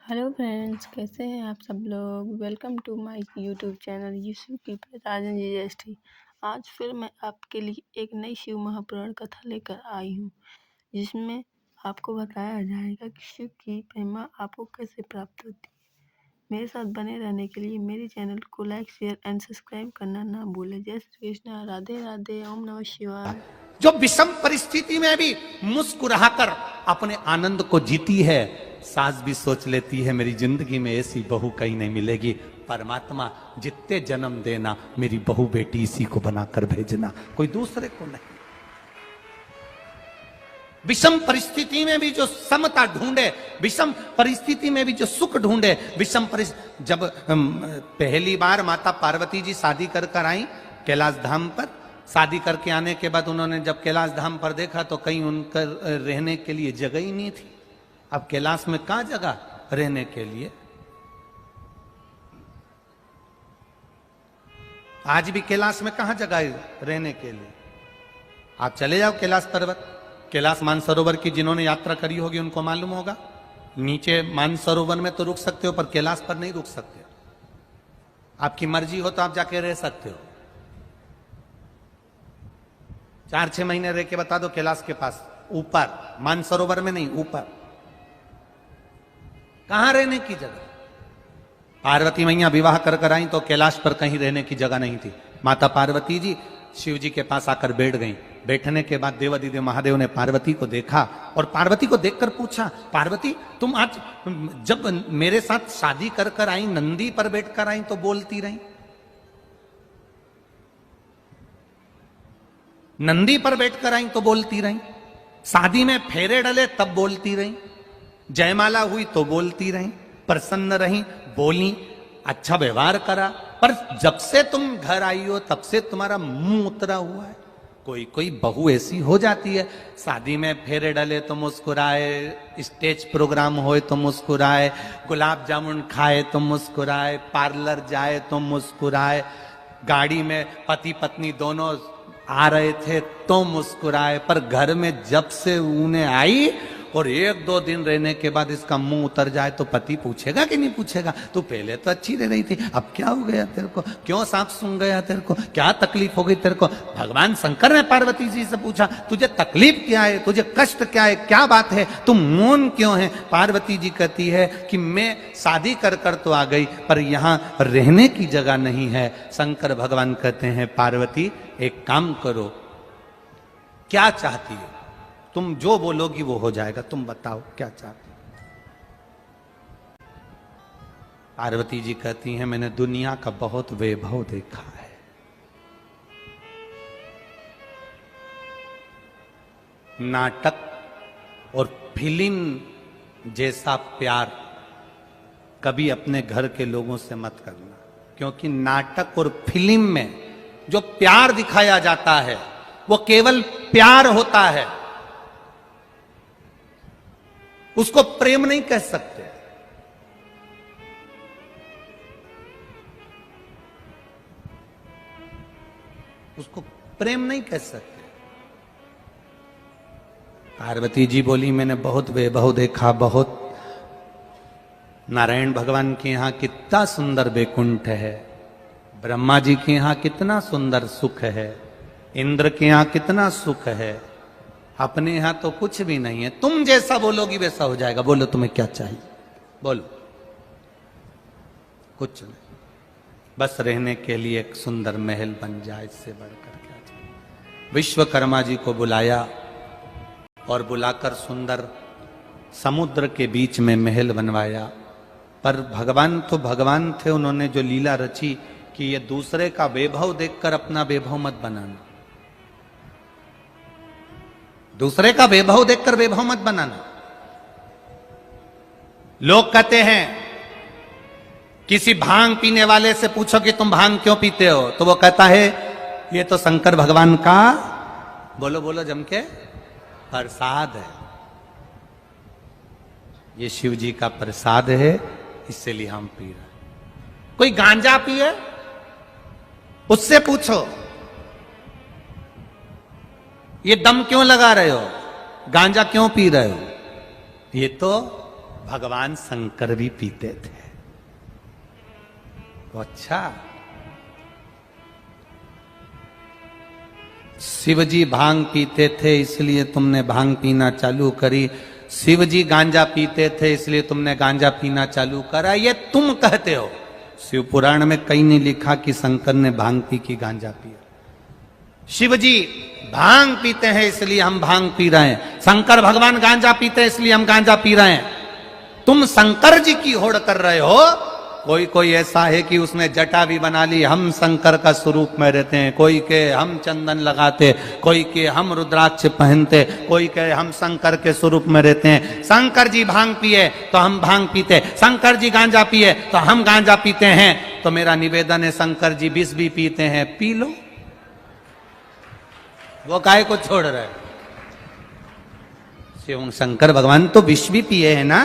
Hello friends, कैसे हैं आप सब लोग। Welcome to my YouTube channel Yeshu की राजन जी। आज फिर मैं आपके लिए एक नई शिव महापुराण कथा लेकर आई हूँ, जिसमें आपको बताया जाएगा कि शिव की महिमा आपको कैसे प्राप्त होती है। मेरे साथ बने रहने के लिए मेरे चैनल को लाइक, शेयर एंड सब्सक्राइब करना ना भूलें। जय श्री कृष्णा, राधे राधे, ओम नमः शिवाय। जो विषम परिस्थिति में भी मुस्कुराकर अपने आनंद को जीती है, सास भी सोच लेती है मेरी जिंदगी में ऐसी बहू कहीं नहीं मिलेगी। परमात्मा जितने जन्म देना मेरी बहू बेटी इसी को बनाकर भेजना, कोई दूसरे को नहीं। विषम परिस्थिति में भी जो समता ढूंढे, विषम परिस्थिति में भी जो सुख ढूंढे, विषम परिस्थिति। जब पहली बार माता पार्वती जी शादी कर कर आई कैलाश धाम पर, शादी करके आने के बाद उन्होंने जब कैलाश धाम पर देखा तो कहीं उनका रहने के लिए जगह ही नहीं थी। अब कैलाश में कहां जगह रहने के लिए। आज भी कैलाश में कहां जगह है रहने के लिए। आप चले जाओ कैलाश पर्वत, कैलाश मानसरोवर की जिन्होंने यात्रा करी होगी उनको मालूम होगा। नीचे मानसरोवर में तो रुक सकते हो, पर कैलाश पर नहीं रुक सकते। आपकी मर्जी हो तो आप जाके रह सकते हो। 4-6 महीने रह के बता दो कैलाश के पास, ऊपर मानसरोवर में नहीं, ऊपर। कहां रहने की जगह। पार्वती मैया विवाह कर कर आई तो कैलाश पर कहीं रहने की जगह नहीं थी। माता पार्वती जी शिव जी के पास आकर बैठ गई। बैठने के बाद देवादिदेव महादेव ने पार्वती को देखा और पार्वती को देखकर पूछा, पार्वती तुम आज जब मेरे साथ शादी कर कर आई, नंदी पर बैठकर आई तो बोलती रही, नंदी पर बैठकर आई तो बोलती रही, शादी में फेरे डले तब बोलती रही, जयमाला हुई तो बोलती रही, प्रसन्न रही, बोली, अच्छा व्यवहार करा, पर जब से तुम घर आई हो तब से तुम्हारा मुंह उतरा हुआ है। कोई कोई बहू ऐसी हो जाती है, शादी में फेरे डले तो मुस्कुराए, स्टेज प्रोग्राम होए तो मुस्कुराए, गुलाब जामुन खाए तो मुस्कुराए, पार्लर जाए तो मुस्कुराए, गाड़ी में पति पत्नी दोनों आ रहे थे तो मुस्कुराए, पर घर में जब से उन्हें आई और 1-2 दिन रहने के बाद इसका मुंह उतर जाए तो पति पूछेगा कि नहीं पूछेगा, तू पहले तो अच्छी रह रही थी, अब क्या हो गया तेरे को, क्यों सांप सूंघ गया तेरे को, क्या तकलीफ हो गई तेरे को। भगवान शंकर ने पार्वती जी से पूछा, तुझे तकलीफ क्या है, तुझे कष्ट क्या है, क्या बात है, तुम मौन क्यों है। पार्वती जी कहती है कि मैं शादी कर कर तो आ गई, पर यहां रहने की जगह नहीं है। शंकर भगवान कहते हैं, पार्वती एक काम करो, क्या चाहती है, तुम जो बोलोगी वो हो जाएगा, तुम बताओ क्या चाहती हो। पार्वती जी कहती हैं, मैंने दुनिया का बहुत वैभव देखा है, नाटक और फिल्म जैसा प्यार कभी अपने घर के लोगों से मत करना, क्योंकि नाटक और फिल्म में जो प्यार दिखाया जाता है वो केवल प्यार होता है, उसको प्रेम नहीं कह सकते। उसको प्रेम नहीं कह सकते। पार्वती जी बोली, मैंने बहुत वैभव देखा, बहुत। नारायण भगवान के यहां कितना सुंदर वैकुंठ है, ब्रह्मा जी के यहां कितना सुंदर सुख है, इंद्र के यहां कितना सुख है, अपने यहां तो कुछ भी नहीं है। तुम जैसा बोलोगी वैसा हो जाएगा। बोलो तुम्हें क्या चाहिए, बोलो। कुछ नहीं, बस रहने के लिए एक सुंदर महल बन जाए, इससे बढ़कर क्या चाहिए। विश्वकर्मा जी को बुलाया और बुलाकर सुंदर समुद्र के बीच में महल बनवाया। पर भगवान तो भगवान थे, उन्होंने जो लीला रची कि ये दूसरे का वैभव देखकर अपना वैभव मत बनाना, दूसरे का वैभव देखकर वैभव मत बनाना। लोग कहते हैं, किसी भांग पीने वाले से पूछो कि तुम भांग क्यों पीते हो, तो वो कहता है ये तो शंकर भगवान का, बोलो बोलो जम के, प्रसाद है, ये शिव जी का प्रसाद है, इसलिए हम पी रहे हैं। कोई गांजा पिए, उससे पूछो ये दम क्यों लगा रहे हो, गांजा क्यों पी रहे हो, ये तो भगवान शंकर भी पीते थे। तो अच्छा, शिवजी भांग पीते थे इसलिए तुमने भांग पीना चालू करी, शिवजी गांजा पीते थे इसलिए तुमने गांजा पीना चालू करा, ये तुम कहते हो। शिव पुराण में कहीं नहीं लिखा कि शंकर ने भांग पी की गांजा पिया। शिवजी भांग पीते हैं इसलिए हम भांग पी रहे हैं, शंकर भगवान गांजा पीते हैं इसलिए हम गांजा पी रहे हैं। तुम शंकर जी की होड़ कर रहे हो। कोई कोई ऐसा है कि उसने जटा भी बना ली, हम शंकर का स्वरूप में रहते हैं, कोई के हम चंदन लगाते, कोई के हम रुद्राक्ष पहनते, कोई के हम शंकर के स्वरूप में रहते हैं। शंकर जी भांग पिए तो हम भांग पीते, शंकर जी गांजा पिए तो हम गांजा पीते हैं। तो मेरा निवेदन है, शंकर जी विष भी पीते हैं, पी लो। वो काय को छोड़ रहे? शिव शंकर भगवान तो विष भी पिए हैं ना,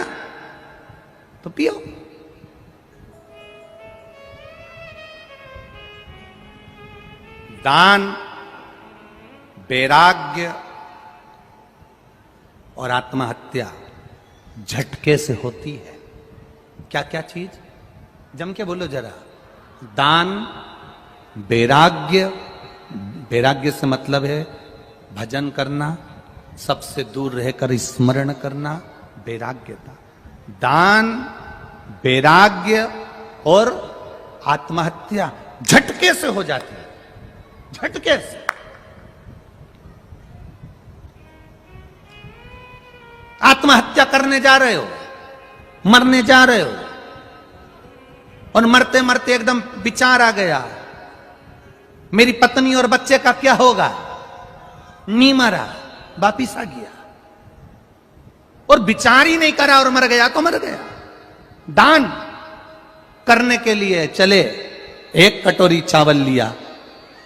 तो पियो। दान, वैराग्य और आत्महत्या झटके से होती है। क्या क्या चीज? जम के बोलो जरा। दान, वैराग्य, वैराग्य से मतलब है भजन करना, सबसे दूर रहकर स्मरण करना, वैराग्यता। दान, वैराग्य और आत्महत्या झटके से हो जाती है, झटके से। आत्महत्या करने जा रहे हो, मरने जा रहे हो, और मरते मरते एकदम विचार आ गया, मेरी पत्नी और बच्चे का क्या होगा? नहीं मरा, वापिस आ गया, और विचार ही नहीं करा और मर गया तो मर गया। दान करने के लिए चले, एक कटोरी चावल लिया,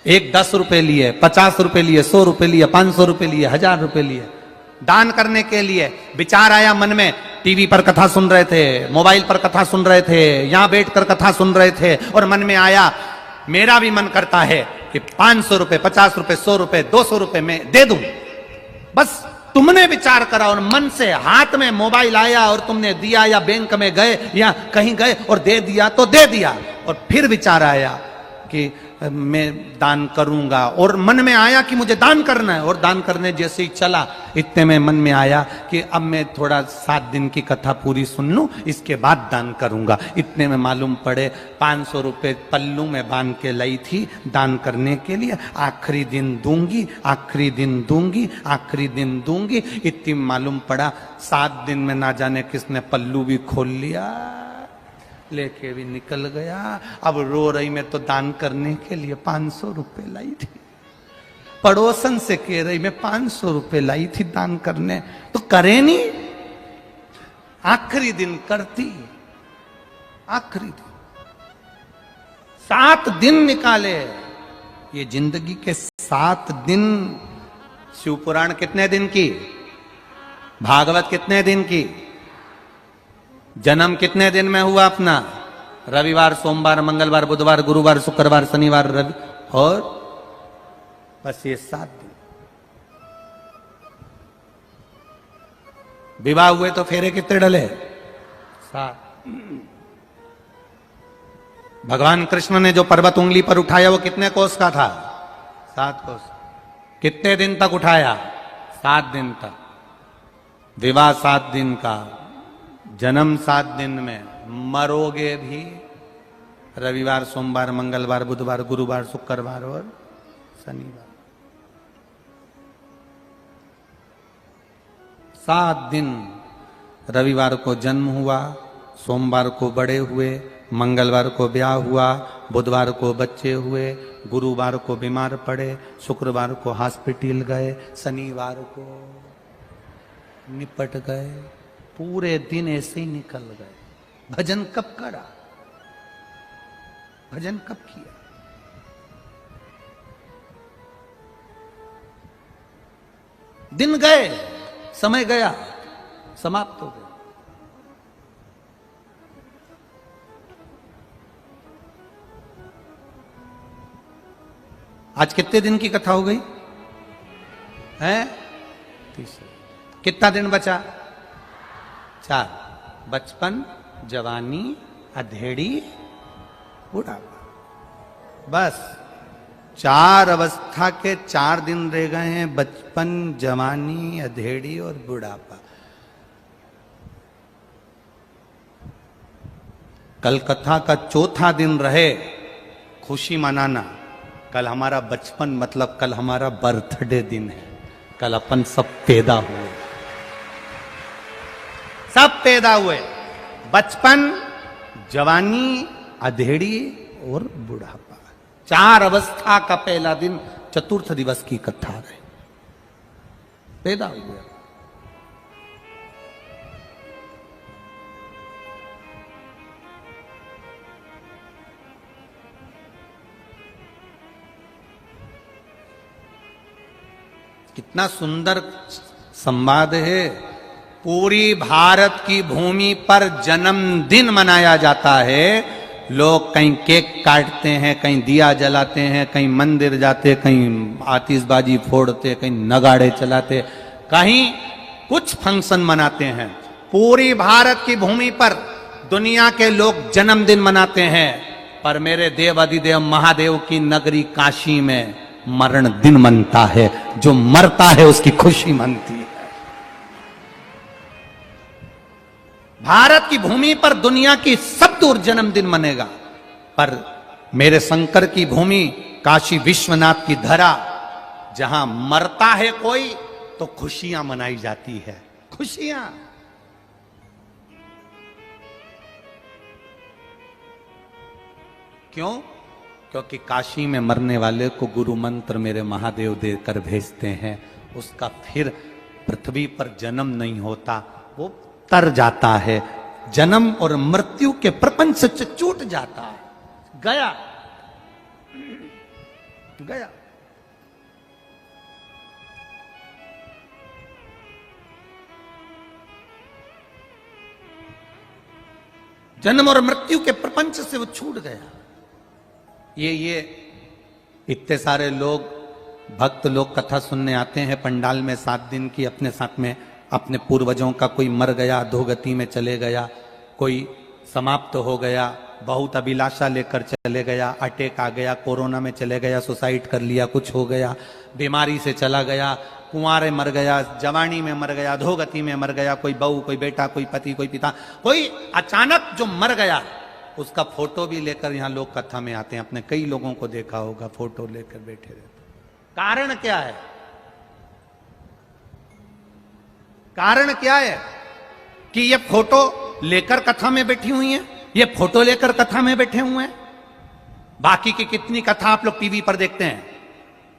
एक 10 रुपए लिए, 50 रुपए लिए, 100 रुपए लिए, 500 रुपए लिए, 1000 रुपए लिए। दान करने के लिए विचार आया मन में, टीवी पर कथा सुन रहे थे, मोबाइल पर कथा सुन रहे थे, यहां बैठकर कथा सुन रहे थे, और मन में आया मेरा भी मन करता है कि 500 रुपए, 50 रुपए, 100 रुपए, 200 रुपए में दे दूं। बस तुमने विचार करा और मन से हाथ में मोबाइल आया और तुमने दिया, या बैंक में गए या कहीं गए और दे दिया तो दे दिया। और फिर विचार आया कि मैं दान करूंगा, और मन में आया कि मुझे दान करना है, और दान करने जैसे ही चला इतने में मन में आया कि अब मैं थोड़ा 7 दिन की कथा पूरी सुन लूं, इसके बाद दान करूंगा। इतने में मालूम पड़े 500 रुपए पल्लू में बांध के लाई थी दान करने के लिए, आखिरी दिन दूंगी, आखिरी दिन दूंगी, आखिरी दिन दूंगी। इतनी मालूम पड़ा 7 दिन में ना जाने किसने पल्लू भी खोल लिया, लेके भी निकल गया। अब रो रही, मैं तो दान करने के लिए 500 रुपए लाई थी, पड़ोसन से कह रही मैं 500 रुपए लाई थी दान करने, तो करे नहीं। आखिरी दिन करती, आखिरी दिन 7 दिन निकाले। ये जिंदगी के 7 दिन। शिव पुराण कितने दिन की? भागवत कितने दिन की? जन्म कितने दिन में हुआ अपना? रविवार, सोमवार, मंगलवार, बुधवार, गुरुवार, शुक्रवार, शनिवार, रवि, और बस ये 7 दिन। विवाह हुए तो फेरे कितने डले? 7। भगवान कृष्ण ने जो पर्वत उंगली पर उठाया वो कितने कोस का था? 7 कोस। कितने दिन तक उठाया? 7 दिन तक। विवाह 7 दिन का, जन्म 7 दिन में, मरोगे भी रविवार, सोमवार, मंगलवार, बुधवार, गुरुवार, शुक्रवार और शनिवार। 7 दिन। रविवार को जन्म हुआ, सोमवार को बड़े हुए, मंगलवार को ब्याह हुआ, बुधवार को बच्चे हुए, गुरुवार को बीमार पड़े, शुक्रवार को हॉस्पिटल गए, शनिवार को निपट गए। पूरे दिन ऐसे ही निकल गए। भजन कब करा? भजन कब किया? दिन गए, समय गया, समाप्त हो गया। आज कितने दिन की कथा हो गई है? 30। कितना दिन बचा? 4। बचपन, जवानी, अधेड़ी, बुढ़ापा। बस 4 अवस्था के 4 दिन रह गए हैं, बचपन, जवानी, अधेड़ी और बुढ़ापा। कल कथा का चौथा दिन रहे खुशी मनाना। कल हमारा बचपन मतलब कल हमारा बर्थडे दिन है। कल अपन सब पैदा हुए, सब पैदा हुए। बचपन, जवानी, अधेड़ी और बुढ़ापा, 4 अवस्था का पहला दिन चतुर्थ दिवस की कथा है। पैदा हुए। कितना सुंदर संवाद है। पूरी भारत की भूमि पर जन्मदिन मनाया जाता है। लोग कहीं केक काटते हैं, कहीं दिया जलाते हैं, कहीं मंदिर जाते, कहीं आतिशबाजी फोड़ते, कहीं नगाड़े चलाते, कहीं कुछ फंक्शन मनाते हैं। पूरी भारत की भूमि पर दुनिया के लोग जन्मदिन मनाते हैं, पर मेरे देव अधिदेव महादेव की नगरी काशी में मरण दिन मनता है। जो मरता है उसकी खुशी मनती है। भारत की भूमि पर दुनिया की सब दूर जन्मदिन मनेगा, पर मेरे शंकर की भूमि काशी विश्वनाथ की धरा, जहां मरता है कोई तो खुशियां मनाई जाती है। खुशियां। क्यों? क्योंकि काशी में मरने वाले को गुरु मंत्र मेरे महादेव देकर भेजते हैं। उसका फिर पृथ्वी पर जन्म नहीं होता, वो तर जाता है। जन्म और मृत्यु के प्रपंच से छूट जाता है। गया गया। जन्म और मृत्यु के प्रपंच से वो छूट गया। ये इतने सारे लोग, भक्त लोग कथा सुनने आते हैं पंडाल में 7 दिन की। अपने साथ में अपने पूर्वजों का कोई मर गया, अधोगति में चले गया, कोई समाप्त हो गया, बहुत अभिलाषा लेकर चले गया, अटैक आ गया, कोरोना में चले गया, सुसाइड कर लिया, कुछ हो गया, बीमारी से चला गया, कुंवारे मर गया, जवानी में मर गया, अधोगति में मर गया, कोई बहू, कोई बेटा, कोई पति, कोई पिता, कोई अचानक जो मर गया, उसका फोटो भी लेकर यहां लोग कथा में आते हैं। अपने कई लोगों को देखा होगा, फोटो लेकर बैठे रहते। कारण क्या है? कारण क्या है कि ये फोटो लेकर कथा में बैठी हुई हैं? ये फोटो लेकर कथा में बैठे हुए हैं। बाकी की कितनी कथा आप लोग टीवी पर देखते हैं,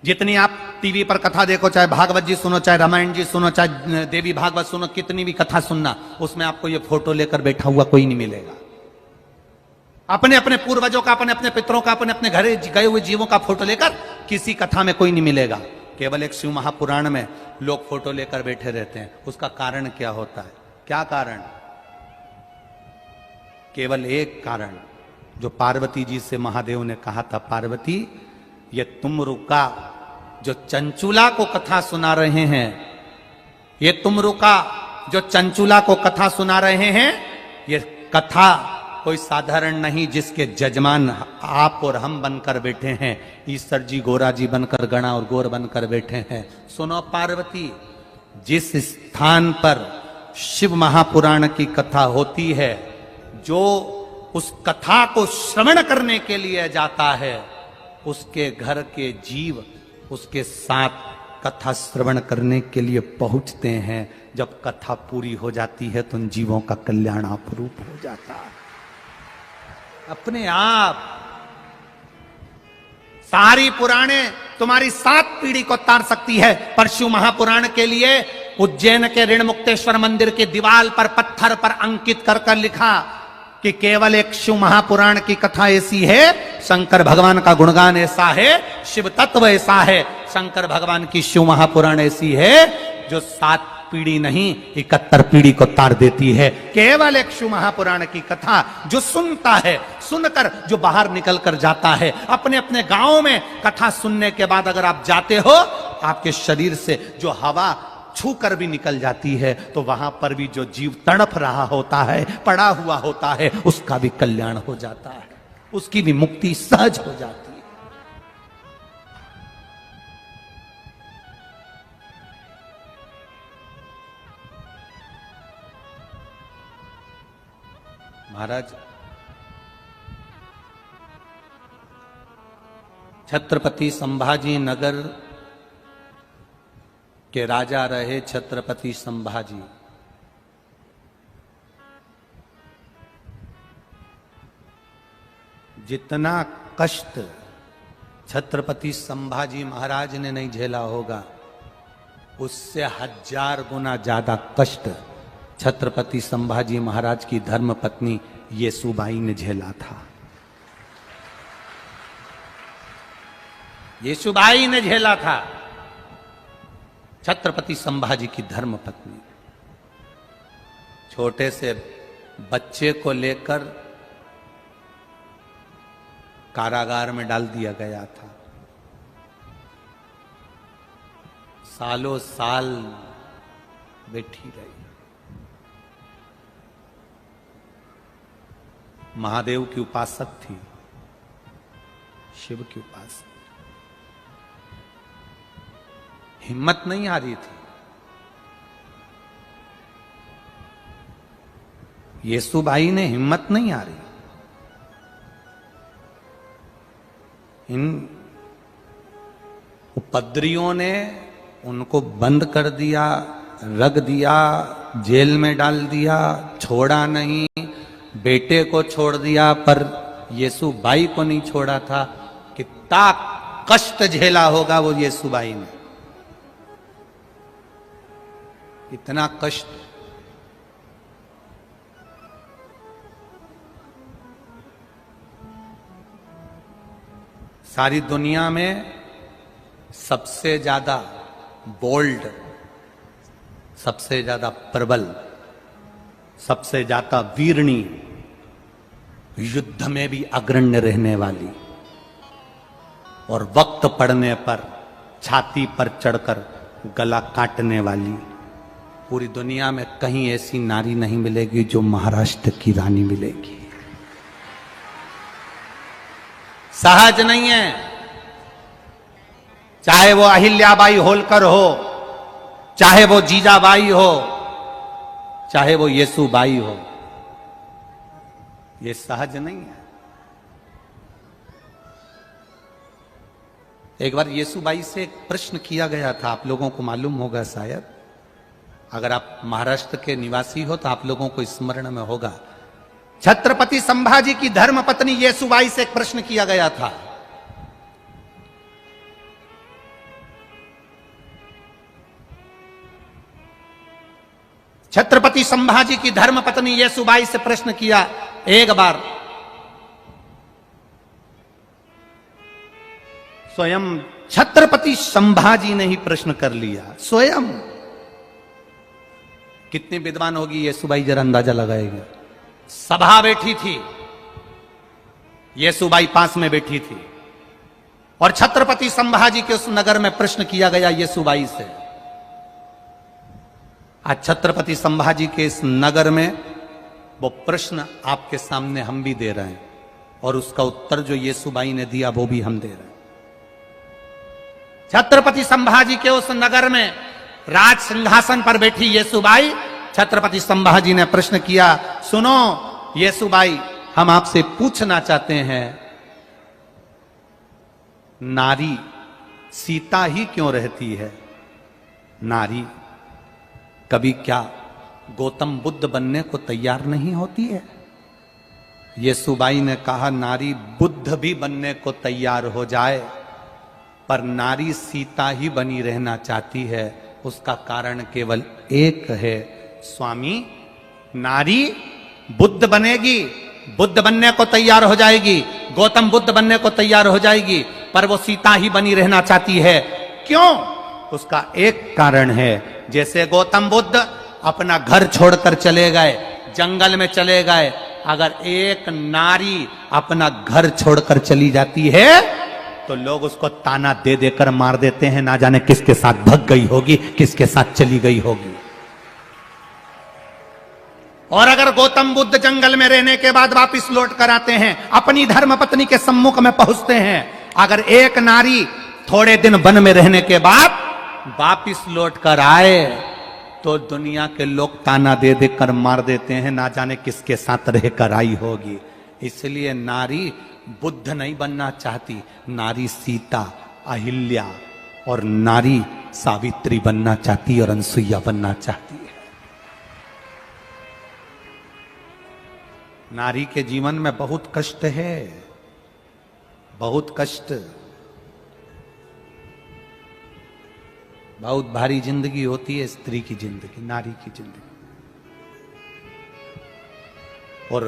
जितनी आप टीवी पर कथा देखो, चाहे भागवत जी सुनो, चाहे रामायण जी सुनो, चाहे देवी भागवत सुनो, कितनी भी कथा सुनना, उसमें आपको ये फोटो लेकर बैठा हुआ कोई नहीं मिलेगा। अपने अपने पूर्वजों का, अपने अपने पितरों का, अपने अपने घरे गए हुए जीवों का फोटो लेकर किसी कथा में कोई नहीं मिलेगा। केवल एक शिव महापुराण में लोग फोटो लेकर बैठे रहते हैं। उसका कारण क्या होता है? क्या कारण? केवल एक कारण, जो पार्वती जी से महादेव ने कहा था, पार्वती ये तुम रुका, जो चंचुला को कथा सुना रहे हैं, ये तुम रुका, जो चंचुला को कथा सुना रहे हैं, ये कथा कोई साधारण नहीं, जिसके जजमान आप और हम बनकर बैठे हैं। ईश्वर जी गोरा जी बनकर, गणा और गोर बनकर बैठे हैं। सुनो पार्वती, जिस स्थान पर शिव महापुराण की कथा होती है, जो उस कथा को श्रवण करने के लिए जाता है, उसके घर के जीव उसके साथ कथा श्रवण करने के लिए पहुंचते हैं। जब कथा पूरी हो जाती है तो उन जीवों का कल्याण अपूर्व हो जाता है। अपने आप सारी पुराणे तुम्हारी 7 पीढ़ी को तार सकती है, पर शिव महापुराण के लिए उज्जैन के ऋण मुक्तेश्वर मंदिर की दीवार पर पत्थर पर अंकित कर कर लिखा कि केवल एक शिव महापुराण की कथा ऐसी है, शंकर भगवान का गुणगान ऐसा है, शिव तत्व ऐसा है, शंकर भगवान की शिव महापुराण ऐसी है जो 7 पीढ़ी नहीं 71 पीढ़ी को तार देती है। केवल एक शिव महापुराण की कथा जो सुनता है, सुनकर जो बाहर निकल कर जाता है, अपने अपने गांव में कथा सुनने के बाद अगर आप जाते हो, आपके शरीर से जो हवा छू कर भी निकल जाती है तो वहां पर भी जो जीव तड़प रहा होता है, पड़ा हुआ होता है, उसका भी कल्याण हो जाता है, उसकी भी मुक्ति सहज हो जाती है। महाराज, छत्रपति संभाजी नगर के राजा रहे छत्रपति संभाजी। जितना कष्ट छत्रपति संभाजी महाराज ने नहीं झेला होगा, उससे 1000 गुना ज्यादा कष्ट छत्रपति संभाजी महाराज की धर्मपत्नी येसुबाई ने झेला था। येसुबाई ने झेला था, छत्रपति संभाजी की धर्मपत्नी। छोटे से बच्चे को लेकर कारागार में डाल दिया गया था। सालों साल बैठी रही। महादेव की उपासक थी, शिव की उपासक। हिम्मत नहीं आ रही थी। येसुबाई ने हिम्मत नहीं आ रही। इन उपद्रवियों ने उनको बंद कर दिया, रख दिया, जेल में डाल दिया, छोड़ा नहीं। बेटे को छोड़ दिया पर येसुबाई को नहीं छोड़ा था। कितना कष्ट झेला होगा वो येसुबाई ने, इतना कष्ट। सारी दुनिया में सबसे ज्यादा बोल्ड, सबसे ज्यादा प्रबल, सबसे ज्यादा वीरणी, युद्ध में भी अग्रण्य रहने वाली और वक्त पड़ने पर छाती पर चढ़कर गला काटने वाली, पूरी दुनिया में कहीं ऐसी नारी नहीं मिलेगी जो महाराष्ट्र की रानी मिलेगी। सहज नहीं है। चाहे वो अहिल्याबाई होलकर हो, चाहे वो जीजाबाई हो, चाहे वो येसुबाई हो, ये सहज नहीं है। एक बार येसुबाई से एक प्रश्न किया गया था, आप लोगों को मालूम होगा शायद, अगर आप महाराष्ट्र के निवासी हो तो आप लोगों को स्मरण में होगा। छत्रपति संभाजी की धर्मपत्नी येसुबाई से एक प्रश्न किया गया था, छत्रपति संभाजी की धर्मपत्नी येसुबाई से प्रश्न किया एक बार। स्वयं छत्रपति संभाजी ने ही प्रश्न कर लिया, स्वयं। कितनी विद्वान होगी येसुबाई, जरा अंदाजा लगाएगी। सभा बैठी थी, येसुबाई पास में बैठी थी और छत्रपति संभाजी के उस नगर में प्रश्न किया गया येसुबाई से। आज छत्रपति संभाजी के इस नगर में वो प्रश्न आपके सामने हम भी दे रहे हैं और उसका उत्तर जो येसुबाई ने दिया वो भी हम दे रहे हैं। छत्रपति संभाजी के उस नगर में राज सिंहासन पर बैठी येसुबाई, छत्रपति संभाजी ने प्रश्न किया, सुनो येसुबाई, हम आपसे पूछना चाहते हैं, नारी सीता ही क्यों रहती है? नारी कभी क्या गौतम बुद्ध बनने को तैयार नहीं होती है? येसुबाई ने कहा, नारी बुद्ध भी बनने को तैयार हो जाए पर नारी सीता ही बनी रहना चाहती है। उसका कारण केवल एक है, स्वामी, नारी बुद्ध बनेगी, बुद्ध बनने को तैयार हो जाएगी, गौतम बुद्ध बनने को तैयार हो जाएगी, पर वो सीता ही बनी रहना चाहती है। क्यों? उसका एक कारण है, जैसे गौतम बुद्ध अपना घर छोड़कर चले गए, जंगल में चले गए, अगर एक नारी अपना घर छोड़कर चली जाती है तो लोग उसको ताना दे देकर मार देते हैं, ना जाने किसके साथ भग गई होगी, किसके साथ चली गई होगी। और अगर गौतम बुद्ध जंगल में रहने के बाद वापस लौट कर आते हैं, अपनी धर्म पत्नी के सम्मुख में पहुंचते हैं, अगर एक नारी थोड़े दिन वन में रहने के बाद वापस लौट कर आए तो दुनिया के लोग ताना दे देकर मार देते हैं, ना जाने किसके साथ रहकर आई होगी। इसलिए नारी बुद्ध नहीं बनना चाहती, नारी सीता, अहिल्या और नारी सावित्री बनना चाहती और अनसुईया बनना चाहती है। नारी के जीवन में बहुत कष्ट है, बहुत कष्ट, बहुत भारी जिंदगी होती है स्त्री की जिंदगी, नारी की जिंदगी। और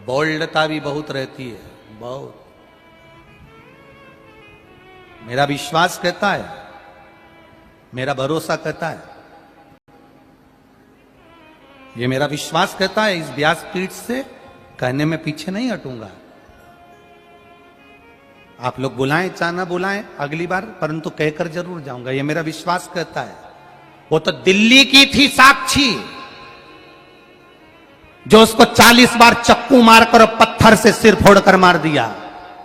बोल्डता भी बहुत रहती है, बहुत। मेरा विश्वास कहता है, मेरा भरोसा कहता है, ये मेरा विश्वास कहता है, इस व्यासपीठ से कहने में पीछे नहीं हटूंगा। आप लोग बुलाएं चाहे ना बुलाएं अगली बार, परंतु कहकर जरूर जाऊंगा, ये मेरा विश्वास कहता है। वो तो दिल्ली की थी साक्षी, जो उसको 40 बार चक्कू मारकर और पत्थर से सिर फोड़कर मार दिया।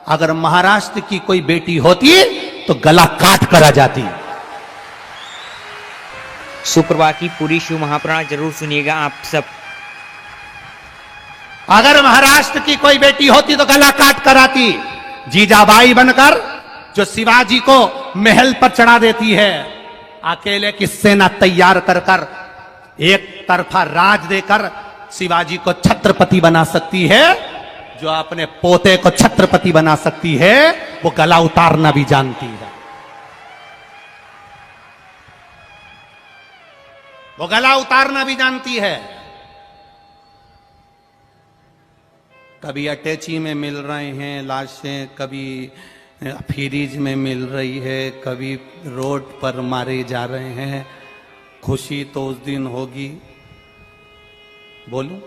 अगर महाराष्ट्र की कोई बेटी होती तो गला काट कर आ जाती। सुप्रभा की पूरी शिव महापुराण जरूर सुनिएगा आप सब। अगर महाराष्ट्र की कोई बेटी होती तो गला काट कर आती, जीजाबाई बनकर, जो शिवाजी को महल पर चढ़ा देती है, अकेले की सेना तैयार कर कर एक तरफा राज देकर शिवाजी को छत्रपति बना सकती है। जो अपने पोते को छत्रपति बना सकती है, वो गला उतारना भी जानती है। वो गला उतारना भी जानती है। कभी अटैची में मिल रहे हैं लाशें, कभी फ्रीज में मिल रही है, कभी रोड पर मारे जा रहे हैं। खुशी तो उस दिन होगी, बोलूं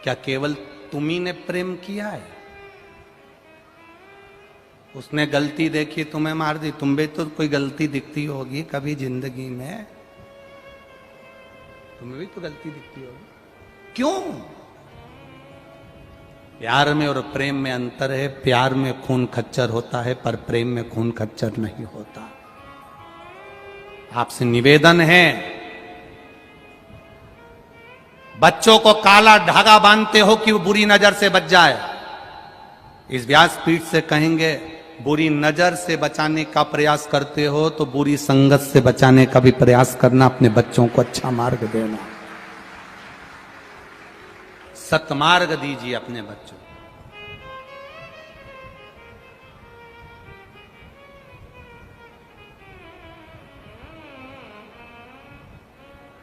क्या केवल तुम्ही ने प्रेम किया है? उसने गलती देखी, तुम्हें मार दी, तुम भी तो कोई गलती दिखती होगी कभी जिंदगी में, तुम्हें भी तो गलती दिखती होगी। क्यों? प्यार में और प्रेम में अंतर है। प्यार में खून खच्चर होता है, पर प्रेम में खून खच्चर नहीं होता। आपसे निवेदन है, बच्चों को काला धागा बांधते हो कि वो बुरी नजर से बच जाए। इस व्यासपीठ से कहेंगे, बुरी नजर से बचाने का प्रयास करते हो तो बुरी संगत से बचाने का भी प्रयास करना। अपने बच्चों को अच्छा मार्ग देना, सत्मार्ग दीजिए अपने बच्चों।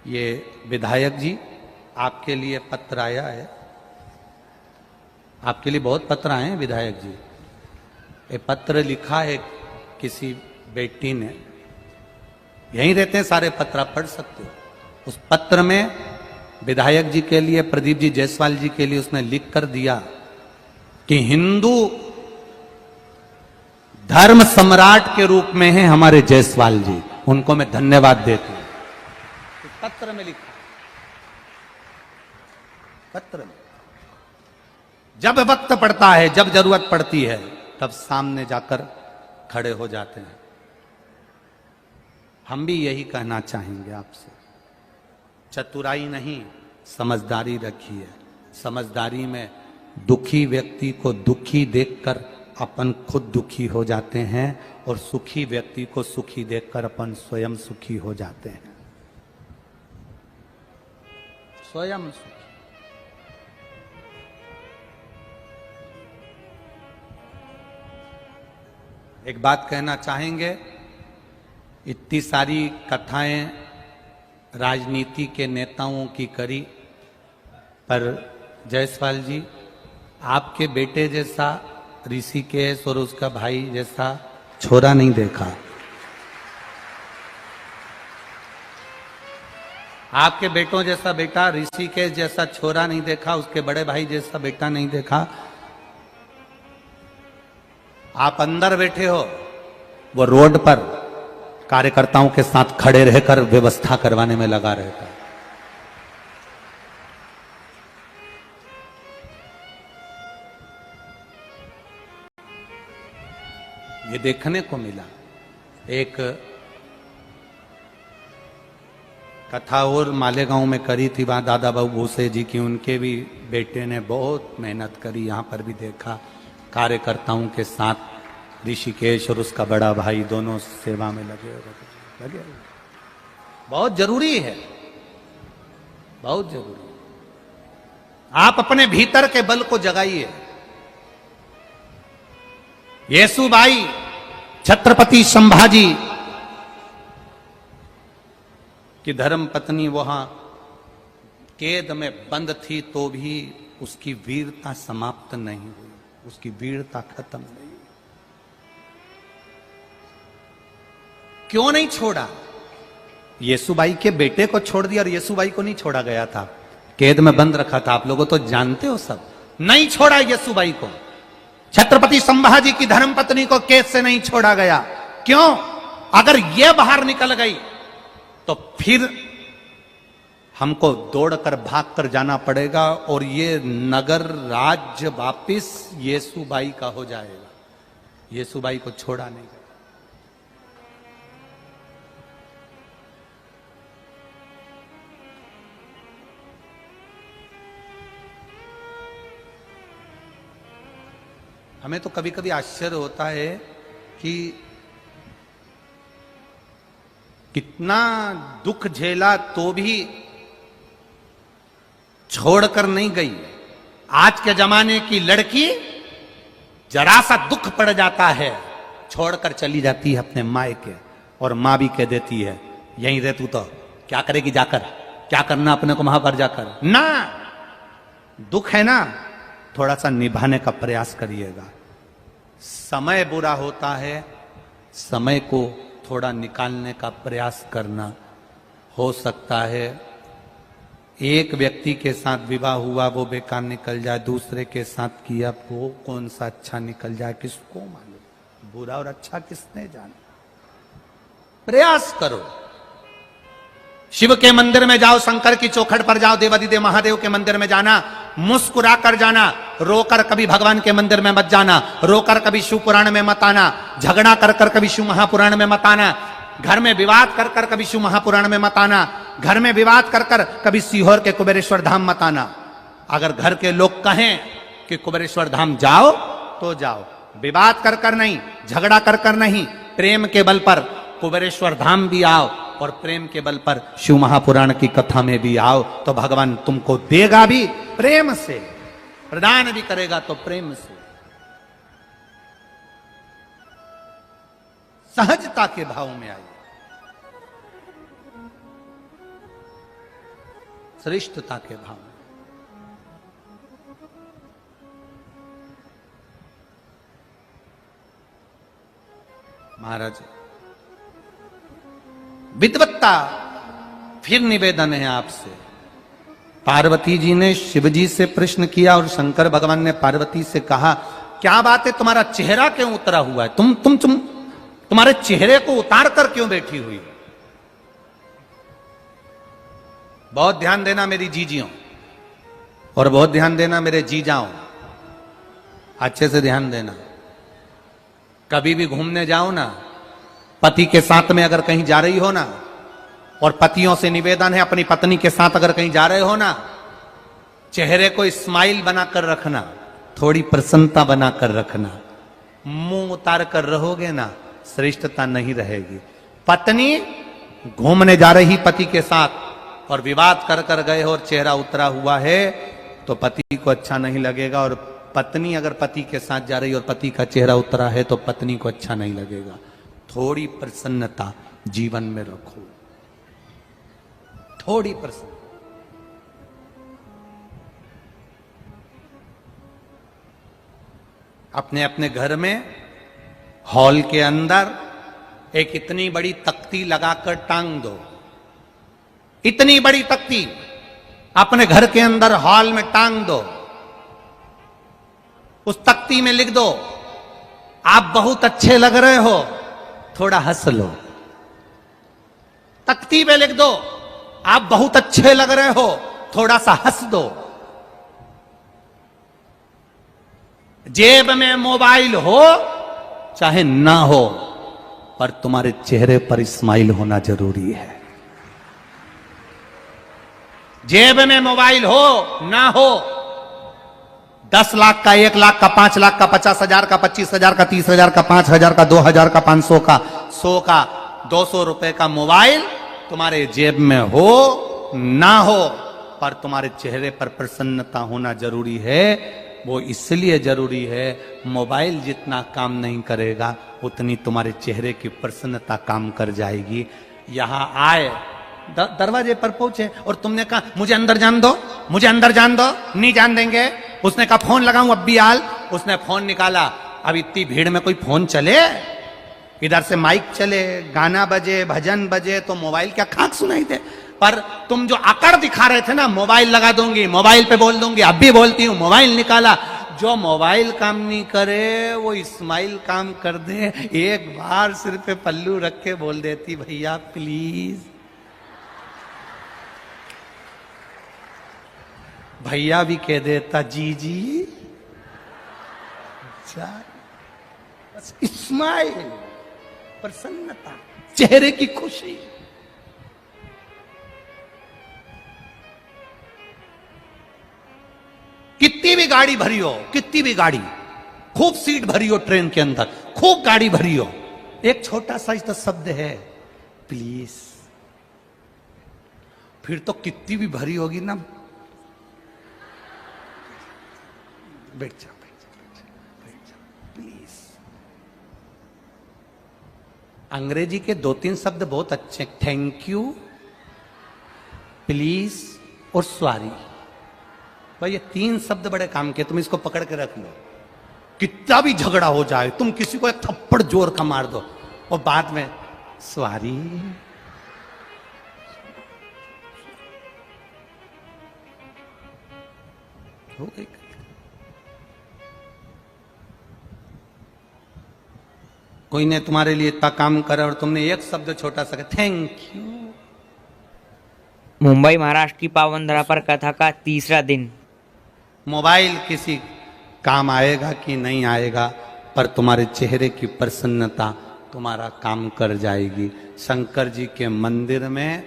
ये विधायक जी, आपके लिए पत्र आया है। आपके लिए बहुत पत्र आए हैं विधायक जी। ये पत्र लिखा है किसी बेटी ने, यहीं रहते हैं सारे पत्र, आप पढ़ सकते हो। उस पत्र में विधायक जी के लिए, प्रदीप जी जायसवाल जी के लिए उसने लिख कर दिया कि हिंदू धर्म सम्राट के रूप में है हमारे जायसवाल जी, उनको मैं धन्यवाद देती हूं। पत्र में लिखा, पत्र में जब वक्त पड़ता है, जब जरूरत पड़ती है, तब सामने जाकर खड़े हो जाते हैं। हम भी यही कहना चाहेंगे आपसे, चतुराई नहीं, समझदारी रखिए। समझदारी में दुखी व्यक्ति को दुखी देखकर अपन खुद दुखी हो जाते हैं, और सुखी व्यक्ति को सुखी देखकर अपन स्वयं सुखी हो जाते हैं। स्वयं सुखी। एक बात कहना चाहेंगे, इतनी सारी कथाएं राजनीति के नेताओं की करी, पर जायसवाल जी, आपके बेटे जैसा ऋषिकेश और उसका भाई जैसा छोरा नहीं देखा। आपके बेटों जैसा बेटा, ऋषिकेश जैसा छोरा नहीं देखा, उसके बड़े भाई जैसा बेटा नहीं देखा। आप अंदर बैठे हो, वो रोड पर कार्यकर्ताओं के साथ खड़े रहकर व्यवस्था करवाने में लगा रहता है। ये देखने को मिला। एक कथा और मालेगांव में करी थी, वहां दादा बाबू भूसे जी की, उनके भी बेटे ने बहुत मेहनत करी। यहां पर भी देखा कार्यकर्ताओं के साथ ऋषिकेश और उसका बड़ा भाई दोनों सेवा में लगे। बहुत जरूरी है, बहुत जरूरी। आप अपने भीतर के बल को जगाइए। येसुबाई, छत्रपति संभाजी की धर्म पत्नी वहां कैद में बंद थी, तो भी उसकी वीरता समाप्त नहीं हुई, उसकी वीरता खत्म नहीं। क्यों नहीं छोड़ा? येसुबाई के बेटे को छोड़ दिया और येसुबाई को नहीं छोड़ा गया था, कैद में बंद रखा था। आप लोगों तो जानते हो सब। नहीं छोड़ा येसुबाई को, छत्रपति संभाजी की धर्मपत्नी को कैद से नहीं छोड़ा गया। क्यों? अगर यह बाहर निकल गई तो फिर हमको दौड़कर भागकर जाना पड़ेगा और ये नगर राज्य वापिस येसुबाई का हो जाएगा। येसुबाई को छोड़ा नहीं गया। हमें तो कभी कभी आश्चर्य होता है कि कितना दुख झेला तो भी छोड़कर नहीं गई। आज के जमाने की लड़की जरा सा दुख पड़ जाता है, छोड़कर चली जाती है अपने मायके, और मां भी कह देती है यहीं रह, तू तो क्या करेगी जाकर, क्या करना अपने को वहां पर जाकर। ना, दुख है ना, थोड़ा सा निभाने का प्रयास करिएगा। समय बुरा होता है, समय को थोड़ा निकालने का प्रयास करना। हो सकता है एक व्यक्ति के साथ विवाह हुआ वो बेकार निकल जाए, दूसरे के साथ किया वो कौन सा अच्छा निकल जाए, किसको मालूम। बुरा और अच्छा किसने जाना। प्रयास करो। शिव के मंदिर में जाओ, शंकर की चौखट पर जाओ, देवादिदेव महादेव के मंदिर में जाना, मुस्कुरा कर जाना। रोकर कभी भगवान के मंदिर में मत जाना, रोकर कभी शिव पुराण में मत आना, झगड़ा कर कर कभी शिव महापुराण में मत आना, घर में विवाद कर कर कभी शिव महापुराण में मत आना, घर में विवाद कर कर कभी सीहोर के कुबेरेश्वर धाम मत आना। अगर घर के लोग कहें कि कुबेरेश्वर धाम जाओ तो जाओ, विवाद कर कर नहीं, झगड़ा कर कर नहीं, प्रेम के बल पर कुबेरेश्वर धाम भी आओ और प्रेम के बल पर शिव महापुराण की कथा में भी आओ, तो भगवान तुमको देगा भी प्रेम से, प्रदान भी करेगा तो प्रेम से। सहजता के भाव में आइए, श्रेष्ठता के भाव में। महाराज विद्वत्ता, फिर निवेदन है आपसे। पार्वती जी ने शिव जी से प्रश्न किया और शंकर भगवान ने पार्वती से कहा, क्या बात है, तुम्हारा चेहरा क्यों उतरा हुआ है, तुम्हारे चेहरे को उतार कर क्यों बैठी हुई। बहुत ध्यान देना मेरी जीजियों, और बहुत ध्यान देना मेरे जीजाओं, अच्छे से ध्यान देना। कभी भी घूमने जाओ ना, पति के साथ में अगर कहीं जा रही हो ना, और पतियों से निवेदन है अपनी पत्नी के साथ अगर कहीं जा रहे हो ना, चेहरे को स्माइल बनाकर रखना, थोड़ी प्रसन्नता बनाकर रखना। मुंह उतार कर रहोगे ना, श्रेष्ठता नहीं रहेगी। पत्नी घूमने जा रही पति के साथ और विवाद कर कर गए और चेहरा उतरा हुआ है तो पति को अच्छा नहीं लगेगा, और पत्नी अगर पति के साथ जा रही और पति का चेहरा उतरा है तो पत्नी को अच्छा नहीं लगेगा। थोड़ी प्रसन्नता जीवन में रखो, थोड़ी प्रसन्नता। अपने अपने घर में हॉल के अंदर एक इतनी बड़ी तख्ती लगाकर टांग दो, इतनी बड़ी तख्ती अपने घर के अंदर हॉल में टांग दो, उस तख्ती में लिख दो आप बहुत अच्छे लग रहे हो, थोड़ा हंस लो। तख्ती पे लिख दो आप बहुत अच्छे लग रहे हो, थोड़ा सा हंस दो। जेब में मोबाइल हो चाहे ना हो, पर तुम्हारे चेहरे पर स्माइल होना जरूरी है। जेब में मोबाइल हो ना हो, 10 लाख का, 1 लाख का, 5 लाख का, 50,000 का, 25,000 का, 30,000 का, 5,000 का, 2,000 का, 500 का, 100 का, 200 रुपए का मोबाइल तुम्हारे जेब में हो ना हो, पर तुम्हारे चेहरे पर प्रसन्नता होना जरूरी है। वो इसलिए जरूरी है, मोबाइल जितना काम नहीं करेगा उतनी तुम्हारे चेहरे की प्रसन्नता काम कर जाएगी। यहां आए, दरवाजे पर पहुंचे और तुमने कहा मुझे अंदर जान दो, मुझे अंदर जान दो, नहीं जान देंगे। उसने कहा फोन लगाऊं अब्बी आल, उसने फोन निकाला। अब इतनी भीड़ में कोई फोन चले, इधर से माइक चले, गाना बजे, भजन बजे, तो मोबाइल क्या खाक सुनाई दे। पर तुम जो अकड़ दिखा रहे थे ना, मोबाइल लगा दूंगी, मोबाइल पे बोल दूंगी, अब भी बोलती हूं, मोबाइल निकाला। जो मोबाइल काम नहीं करे वो इस्माइल काम कर दे। एक बार सिर पे पल्लू रख के बोल देती भैया प्लीज, भैया भी कह देता जी जी। बस इस्माइल, प्रसन्नता, चेहरे की खुशी। कितनी भी गाड़ी भरी हो, कितनी भी गाड़ी, खूब सीट भरी हो ट्रेन के अंदर, खूब गाड़ी भरी हो, एक छोटा सा तो शब्द है प्लीज, फिर तो कितनी भी भरी होगी ना, बैठ जा प्लीज। अंग्रेजी के 2-3 शब्द बहुत अच्छे, थैंक यू, प्लीज और सॉरी। भाई ये 3 शब्द बड़े काम के, तुम इसको पकड़ के रख लो। कितना भी झगड़ा हो जाए, तुम किसी को एक थप्पड़ जोर का मार दो और बाद में सॉरी, हो गई। कोई ने तुम्हारे लिए इतना काम करा और तुमने एक शब्द छोटा सा थैंक यू। मुंबई महाराष्ट्र की पावन धरा पर कथा का 3रा दिन। मोबाइल किसी काम आएगा कि नहीं आएगा, पर तुम्हारे चेहरे की प्रसन्नता तुम्हारा काम कर जाएगी। शंकर जी के मंदिर में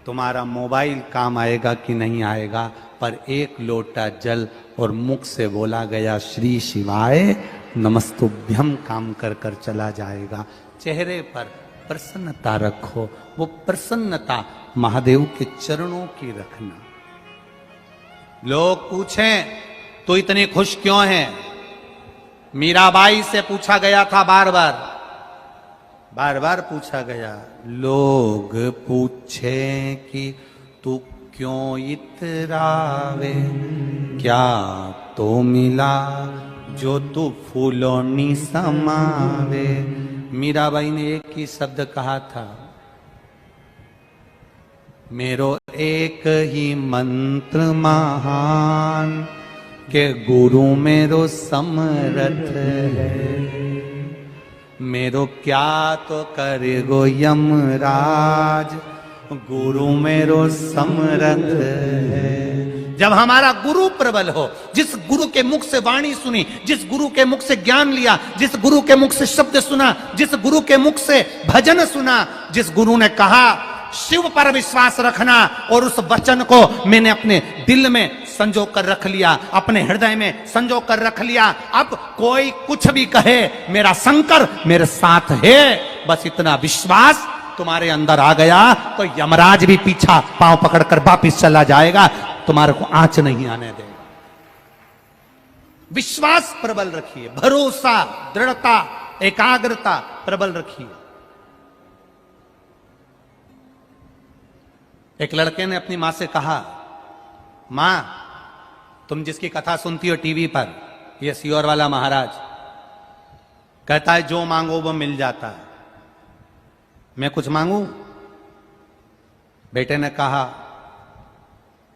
तुम्हारा मोबाइल काम आएगा कि नहीं आएगा, पर एक लोटा जल और मुख से बोला गया श्री शिवाय नमस्तुभ्यम काम कर कर चला जाएगा। चेहरे पर प्रसन्नता रखो, वो प्रसन्नता महादेव के चरणों की रखना। लोग पूछें तो इतनी खुश क्यों है, मीराबाई से पूछा गया था, बार बार पूछा गया। लोग पूछे कि तू क्यों इतरावे, क्या तो मिला जो तू फूलों समावे। मीराबाई ने एक ही शब्द कहा था, मेरो एक ही मंत्र महान के गुरु मेरो समरथ है। मेरो क्या तो करे गो यमराज, गुरु मेरो समरथ है। जब हमारा गुरु प्रबल हो, जिस गुरु के मुख से वाणी सुनी, जिस गुरु के मुख से ज्ञान लिया, जिस गुरु के मुख से शब्द सुना, जिस गुरु के मुख से भजन सुना, जिस गुरु ने कहा शिव पर विश्वास रखना, और उस वचन को मैंने अपने दिल में संजो कर रख लिया, अपने हृदय में संजो कर रख लिया। अब कोई कुछ भी कहे, मेरा शंकर मेरे साथ है, बस इतना विश्वास तुम्हारे अंदर आ गया तो यमराज भी पीछा पांव पकड़कर वापिस चला जाएगा, तुम्हारे को आंच नहीं आने देगा। विश्वास प्रबल रखिए, भरोसा, दृढ़ता, एकाग्रता प्रबल रखिए। एक लड़के ने अपनी मां से कहा, मां तुम जिसकी कथा सुनती हो टीवी पर, ये सियोर वाला महाराज कहता है जो मांगो वो मिल जाता है, मैं कुछ मांगू? बेटे ने कहा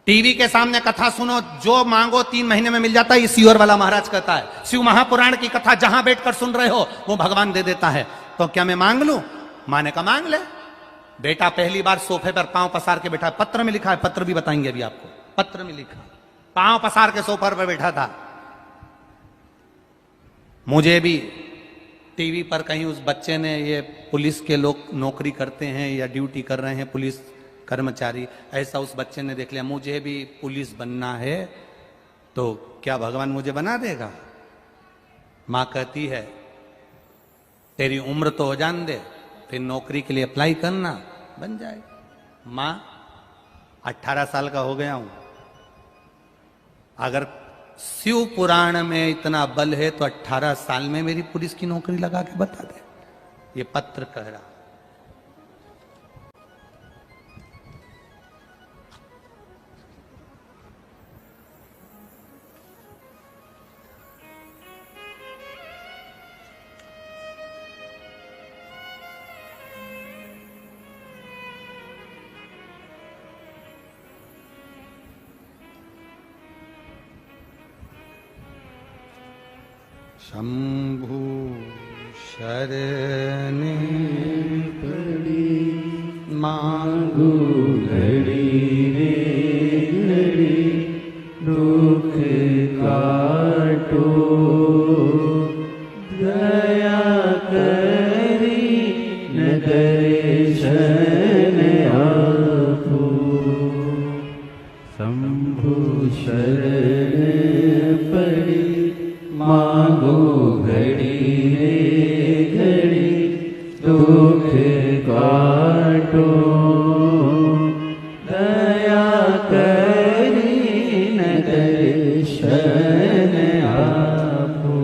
टीवी के सामने कथा सुनो, जो मांगो 3 महीने में मिल जाता है। ये सियोर वाला महाराज कहता है शिव महापुराण की कथा जहां बैठकर सुन रहे हो वो भगवान दे देता है। तो क्या मैं मांग लूं? मां ने कहा मांग ले। बेटा पहली बार सोफे पर पांव पसार के बैठा है। पत्र में लिखा है, पत्र भी बताएंगे अभी आपको। पत्र में लिखा, पांव पसार के सोफे पर बैठा था। मुझे भी टीवी पर कहीं उस बच्चे ने, ये पुलिस के लोग नौकरी करते हैं या ड्यूटी कर रहे हैं पुलिस कर्मचारी, ऐसा उस बच्चे ने देख लिया मुझे भी पुलिस बनना है, तो क्या भगवान मुझे बना देगा? मां कहती है तेरी उम्र तो हो जान दे, फिर नौकरी के लिए अप्लाई करना, बन जाए। मां 18 साल का हो गया हूं, अगर शिव पुराण में इतना बल है तो 18 साल में मेरी पुलिस की नौकरी लगा के बता दे। ये पत्र कह रहा। शंभु शरण पड़ी मांगू घड़ी रे घड़ी, दुख काटो दया करी न दर्शन आपो। शंभु शरण पड़ी मांगो घड़ी रे घड़ी, दुख काटो दया करी न दर्शन आपो।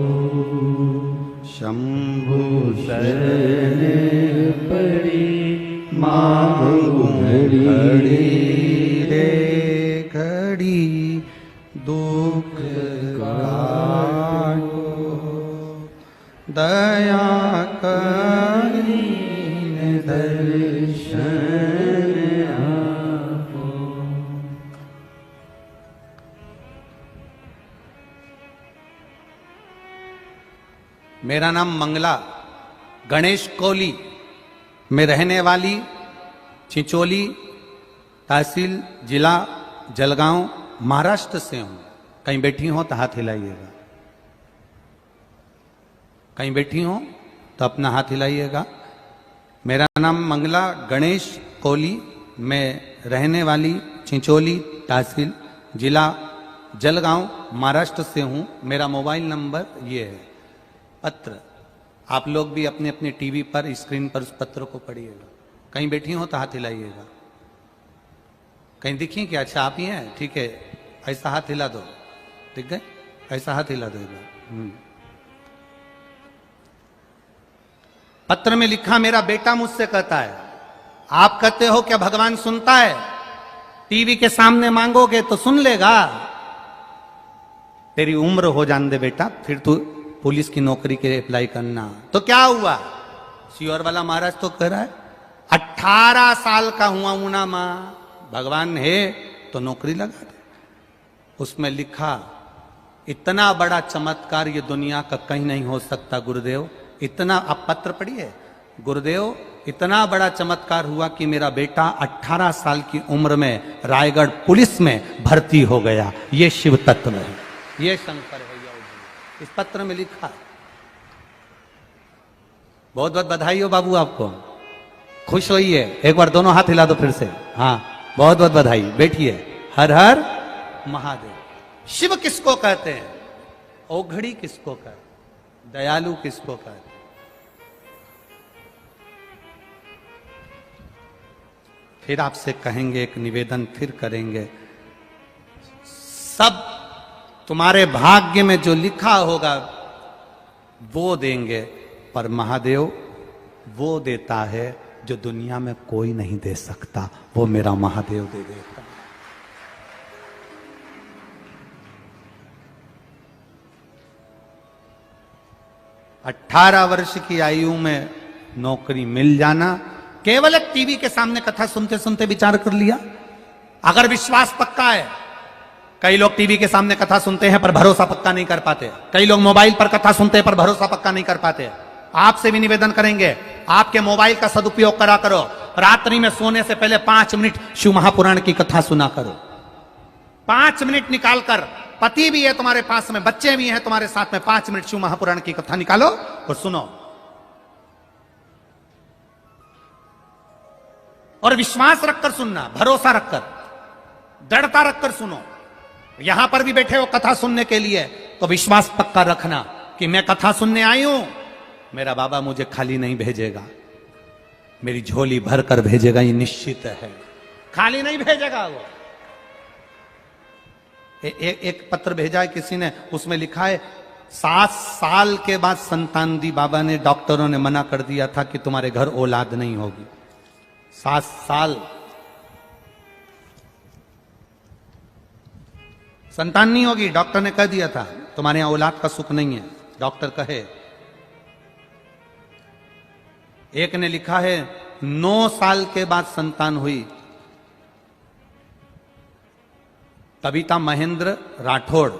शंभु शरण पड़ी मांगो घड़ी रे घड़ी, दुख दया करी दर्शन आपो। मेरा नाम मंगला गणेश कोली में रहने वाली चिंचोली तहसील जिला जलगांव महाराष्ट्र से हूं। कहीं बैठी हो तो हाथ हिलाइएगा, कहीं बैठी हो तो अपना हाथ हिलाइएगा। मेरा नाम मंगला गणेश कोली, मैं रहने वाली चिंचोली तहसील जिला जलगांव महाराष्ट्र से हूं। मेरा मोबाइल नंबर ये है। पत्र आप लोग भी अपने अपने टीवी पर स्क्रीन पर उस पत्र को पढ़िएगा। कहीं बैठी हो तो हाथ हिलाइएगा, कहीं दिखी क्या? अच्छा आप ही हैं, ठीक है, ऐसा हाथ हिला दो, ठीक है, ऐसा हाथ हिला दो। पत्र में लिखा, मेरा बेटा मुझसे कहता है, आप कहते हो क्या भगवान सुनता है? टीवी के सामने मांगोगे तो सुन लेगा। तेरी उम्र हो जान दे बेटा, फिर तू पुलिस की नौकरी के लिए अप्लाई करना। तो क्या हुआ? सियोर वाला महाराज तो कह रहा है 18 साल का हुआ हूं ना मां, भगवान है तो नौकरी लगा दे। उसमें लिखा, इतना बड़ा चमत्कार ये दुनिया का कहीं नहीं हो सकता गुरुदेव। इतना, आप पत्र पढ़िए, गुरुदेव इतना बड़ा चमत्कार हुआ कि मेरा बेटा 18 साल की उम्र में रायगढ़ पुलिस में भर्ती हो गया। ये शिव तत्व है, ये शंकर है। इस पत्र में लिखा। बहुत बहुत बधाई हो बाबू आपको, खुश होइए। एक बार दोनों हाथ हिला दो फिर से। हाँ, बहुत बहुत बधाई। बैठिए। हर हर महादेव। शिव किसको कहते हैं? औघड़ी किसको कहते हैं? दयालु किसको कहते हैं? फिर आपसे कहेंगे, एक निवेदन फिर करेंगे, सब तुम्हारे भाग्य में जो लिखा होगा वो देंगे, पर महादेव वो देता है जो दुनिया में कोई नहीं दे सकता, वो मेरा महादेव दे देता। 18 वर्ष की आयु में नौकरी मिल जाना केवल एक टीवी के सामने कथा सुनते सुनते विचार कर लिया। अगर विश्वास पक्का है, कई लोग टीवी के सामने कथा सुनते हैं पर भरोसा पक्का नहीं कर पाते, कई लोग मोबाइल पर कथा सुनते हैं पर भरोसा पक्का नहीं कर पाते। आपसे भी निवेदन करेंगे, आपके मोबाइल का सदुपयोग करा करो, रात्रि में सोने से पहले 5 मिनट शिव महापुराण की कथा सुना करो। 5 मिनट निकालकर, पति भी है तुम्हारे पास में, बच्चे भी हैं तुम्हारे साथ में, 5 मिनट शिव महापुराण की कथा निकालो और सुनो। और विश्वास रखकर सुनना, भरोसा रखकर, दृढ़ता रखकर सुनो। यहां पर भी बैठे हो कथा सुनने के लिए, तो विश्वास पक्का रखना कि मैं कथा सुनने आई हूं, मेरा बाबा मुझे खाली नहीं भेजेगा, मेरी झोली भर कर भेजेगा, ये निश्चित है, खाली नहीं भेजेगा वो। एक पत्र भेजा है किसी ने, उसमें लिखा है 7 साल के बाद संतान दी बाबा ने, डॉक्टरों ने मना कर दिया था कि तुम्हारे घर औलाद नहीं होगी। 7 साल संतान नहीं होगी, डॉक्टर ने कह दिया था तुम्हारे यहां औलाद का सुख नहीं है, डॉक्टर कहे। एक ने लिखा है 9 साल के बाद संतान हुई। कविता महेंद्र राठौड़,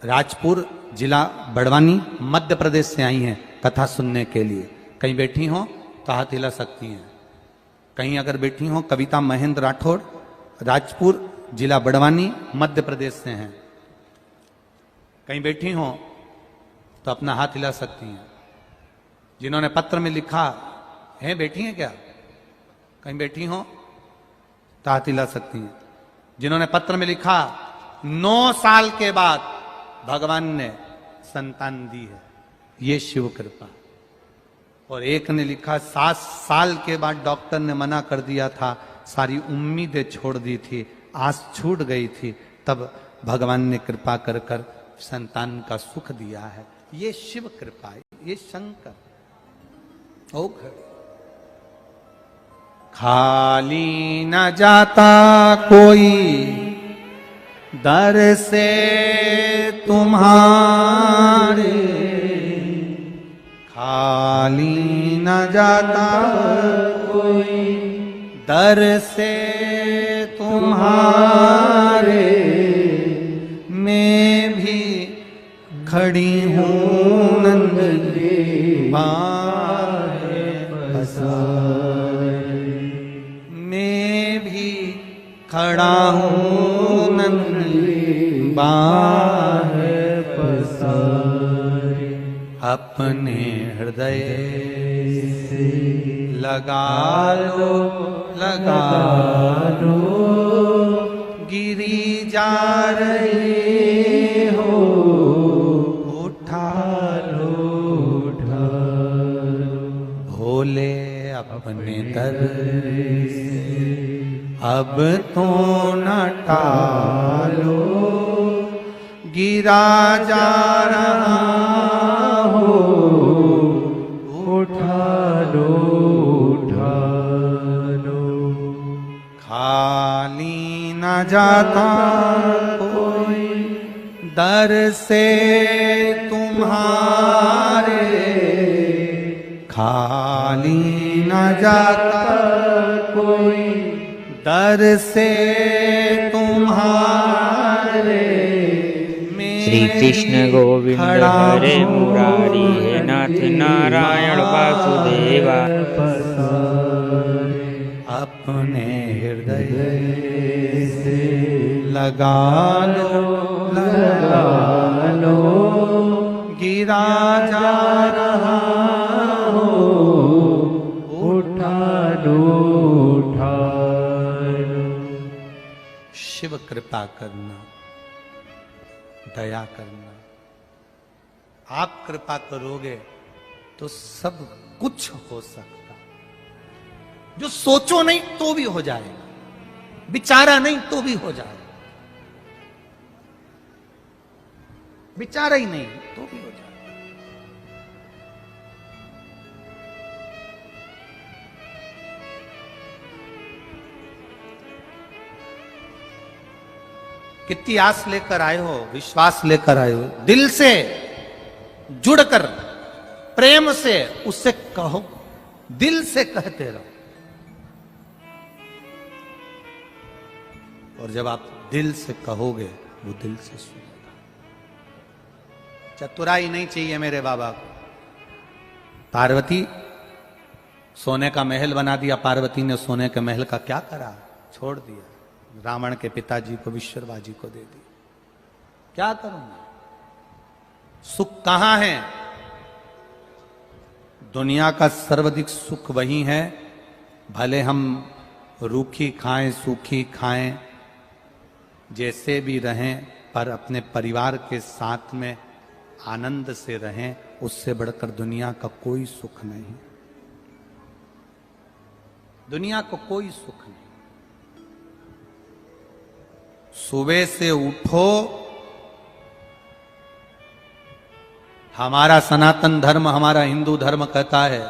राजपुर जिला बड़वानी, मध्य प्रदेश से आई हैं कथा सुनने के लिए। कहीं बैठी हो तो हाथ हिला सकती हैं। कहीं अगर बैठी हो, कविता महेंद्र राठौड़, राजपुर जिला बड़वानी, मध्य प्रदेश से हैं, कहीं बैठी हो तो अपना हाथ हिला सकती हैं। जिन्होंने पत्र में लिखा है, बैठी हैं क्या? कहीं बैठी हो तो हाथ हिला सकती हैं। जिन्होंने पत्र में लिखा 9 साल के बाद भगवान ने संतान दी है, ये शिव कृपा। और एक ने लिखा 7 साल के बाद डॉक्टर ने मना कर दिया था, सारी उम्मीदें छोड़ दी थी, आस छूट गई थी, तब भगवान ने कृपा कर कर संतान का सुख दिया है। ये शिव कृपा है, ये शंकर। ओ खाली न जाता कोई दर से तुम्हारे, खाली न जाता कोई दर से तुम्हारे, मैं भी खड़ी हूँ नंद बाहे पसारे, मैं भी खड़ा हूँ नंद बाहे पसारे। अपने हृदय से लगा लो, लगा लो, गिरी जा रही हो, उठा लो, उठा लो। भोले अपने दर से अब तो न टालो, गिरा जा रहा हो, उठा लो, उठा लो। खाली न जाता कोई दर से तुम्हारे, खाली न जाता कोई दर से तुम्हारे। श्री कृष्ण गोविंद हरे मुरारी, हे नाथ नारायण वासुदेवा। अपने हृदय से लगा लो, लगा लो, गिरा जा रहा हो, उठा लो, उठा लो। शिव कृपा करना, दया करना। आप कृपा करोगे तो सब कुछ हो सकता। जो सोचो नहीं तो भी हो जाएगा, विचारा नहीं तो भी हो जाएगा, विचारा ही नहीं तो भी हो जाएगा। कितनी आस लेकर आए हो, विश्वास लेकर आए हो, दिल से जुड़कर प्रेम से उससे कहो, दिल से कहते रहो। और जब आप दिल से कहोगे वो दिल से सुनेगा। चतुराई नहीं चाहिए मेरे बाबा को। पार्वती सोने का महल बना दिया, पार्वती ने सोने के महल का क्या करा? छोड़ दिया, रावण के पिताजी को, विश्वकर्मा जी को दे दिया। क्या करूंगा? सुख कहां है? दुनिया का सर्वाधिक सुख वही है, भले हम रूखी खाएं सूखी खाएं जैसे भी रहें, पर अपने परिवार के साथ में आनंद से रहें। उससे बढ़कर दुनिया का कोई सुख नहीं, दुनिया को कोई सुख नहीं। सुबह से उठो, हमारा सनातन धर्म, हमारा हिंदू धर्म कहता है,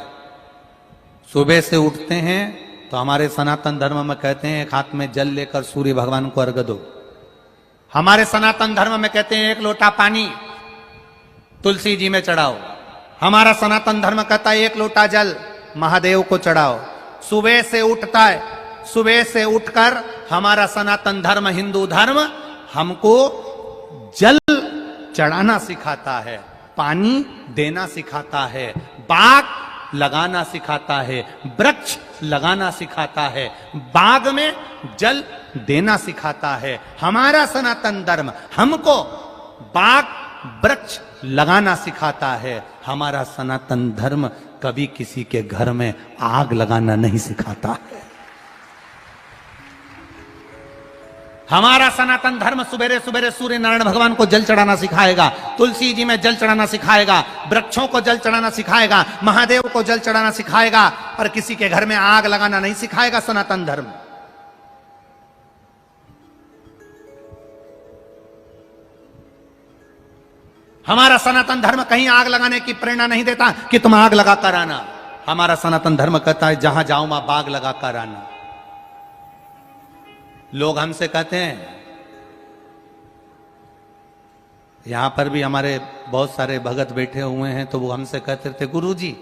सुबह से उठते हैं तो हमारे सनातन धर्म में कहते हैं एक हाथ में जल लेकर सूर्य भगवान को अर्घ दो। हमारे सनातन धर्म में कहते हैं एक लोटा पानी तुलसी जी में चढ़ाओ। हमारा सनातन धर्म कहता है एक लोटा जल महादेव को चढ़ाओ। सुबह से उठता है, सुबह से उठकर हमारा सनातन धर्म, हिंदू धर्म हमको जल चढ़ाना सिखाता है, पानी देना सिखाता है, बाग लगाना सिखाता है, वृक्ष लगाना सिखाता है, बाग में जल देना सिखाता है। हमारा सनातन धर्म हमको बाग वृक्ष लगाना सिखाता है। हमारा सनातन धर्म कभी किसी के घर में आग लगाना नहीं सिखाता है। हमारा सनातन धर्म सुबेरे सुबेरे सूर्य नारायण भगवान को जल चढ़ाना सिखाएगा, तुलसी जी में जल चढ़ाना सिखाएगा, वृक्षों को जल चढ़ाना सिखाएगा, महादेव को जल चढ़ाना सिखाएगा, और किसी के घर में आग लगाना नहीं सिखाएगा सनातन धर्म। हमारा सनातन धर्म कहीं आग लगाने की प्रेरणा नहीं देता कि तुम आग लगा कर आना। हमारा सनातन धर्म कहता है जहां जाओ वहां बाग लगा कर आना। लोग हमसे कहते हैं, यहां पर भी हमारे बहुत सारे भगत बैठे हुए हैं, तो वो हमसे कहते थे गुरुजी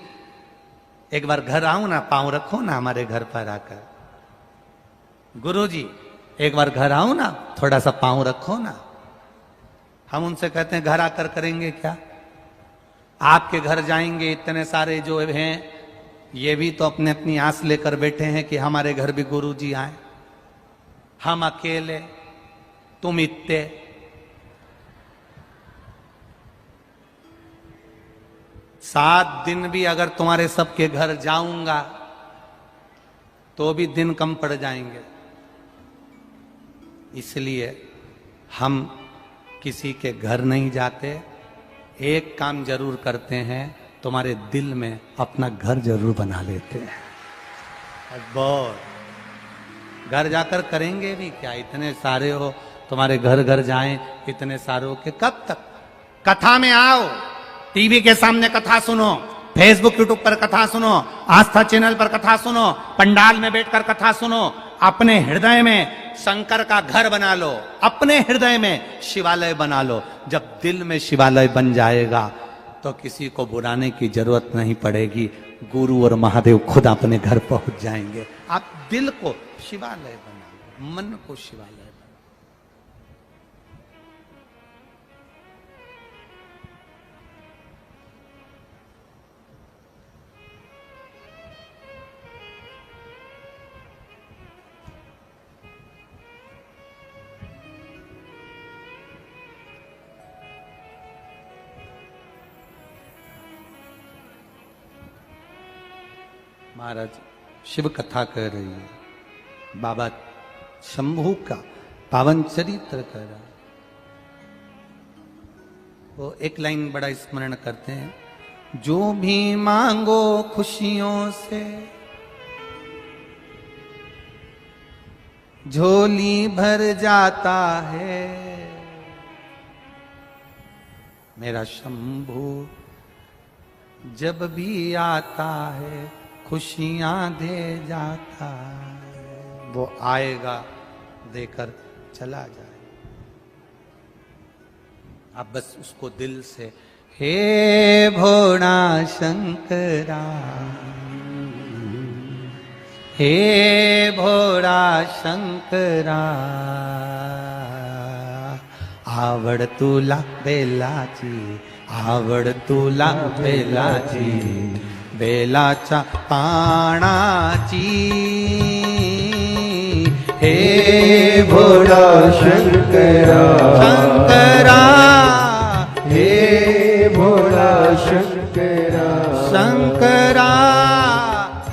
एक बार घर आओ ना, पांव रखो ना हमारे घर पर आकर। गुरुजी एक बार घर आओ ना, थोड़ा सा पांव रखो ना। हम उनसे कहते हैं घर आकर करेंगे क्या? आपके घर जाएंगे, इतने सारे जो हैं ये भी तो अपने अपनी आस लेकर बैठे हैं कि हमारे घर भी गुरुजी आए। हम अकेले, तुम इतने। सात दिन भी अगर तुम्हारे सबके घर जाऊंगा तो भी दिन कम पड़ जाएंगे। इसलिए हम किसी के घर नहीं जाते, एक काम जरूर करते हैं, तुम्हारे दिल में अपना घर जरूर बना लेते हैं। बहुत घर जाकर करेंगे भी क्या? इतने सारे हो, तुम्हारे घर घर जाएं इतने सारों के कब तक? कथा में आओ, टीवी के सामने कथा सुनो, फेसबुक यूट्यूब पर कथा सुनो, आस्था चैनल पर कथा सुनो, पंडाल में बैठकर कथा सुनो। अपने हृदय में शंकर का घर बना लो, अपने हृदय में शिवालय बना लो। जब दिल में शिवालय बन जाएगा तो किसी को बुलाने की जरूरत नहीं पड़ेगी, गुरु और महादेव खुद अपने घर पहुंच जाएंगे। आप दिल को शिवालय बना, मन को शिवालय बना। महाराज शिव कथा कह रही है, बाबा शंभू का पावन चरित्र कह रहा है। वो एक लाइन बड़ा स्मरण करते हैं, जो भी मांगो खुशियों से झोली भर जाता है। मेरा शंभू जब भी आता है खुशियां दे जाता है। वो आएगा देकर चला जाए। आप बस उसको दिल से हे भोला शंकरा, हे भोळा शंकरा आवड तुला बेलाची आवड तुला बेलाची बेलाच्या पानाची हे भोळा शंकरा शंकरा हे भोळा शंकरा शंकरा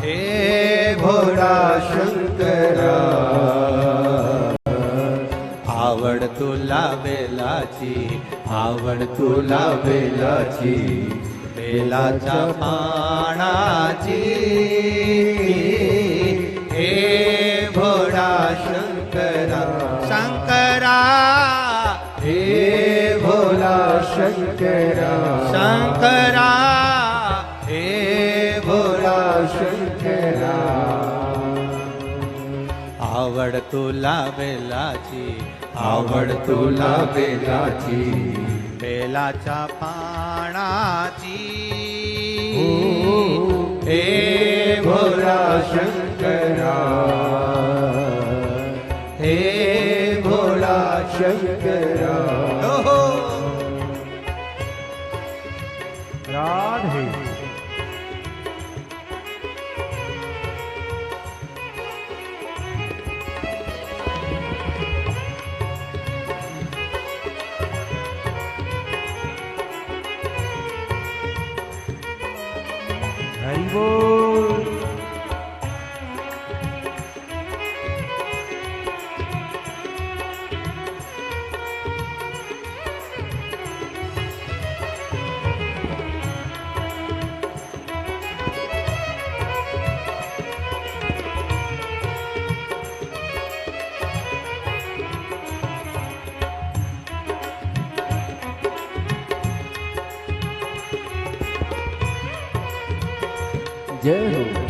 हे भोळा शंकरा आवड तुला बेलाची आवड तुला बेलाची बेलाच्या पानाची हे भोळा शंकरा शंकरा हे भोला शंकरा शंकरा हे भोळा शंकरा आवड तुला बेलाची आवड तुला बेलाची बेलाच्या पानाची हे भोला शंकरा हे भोला शंकरा हो राधे हरि बोल जय हो।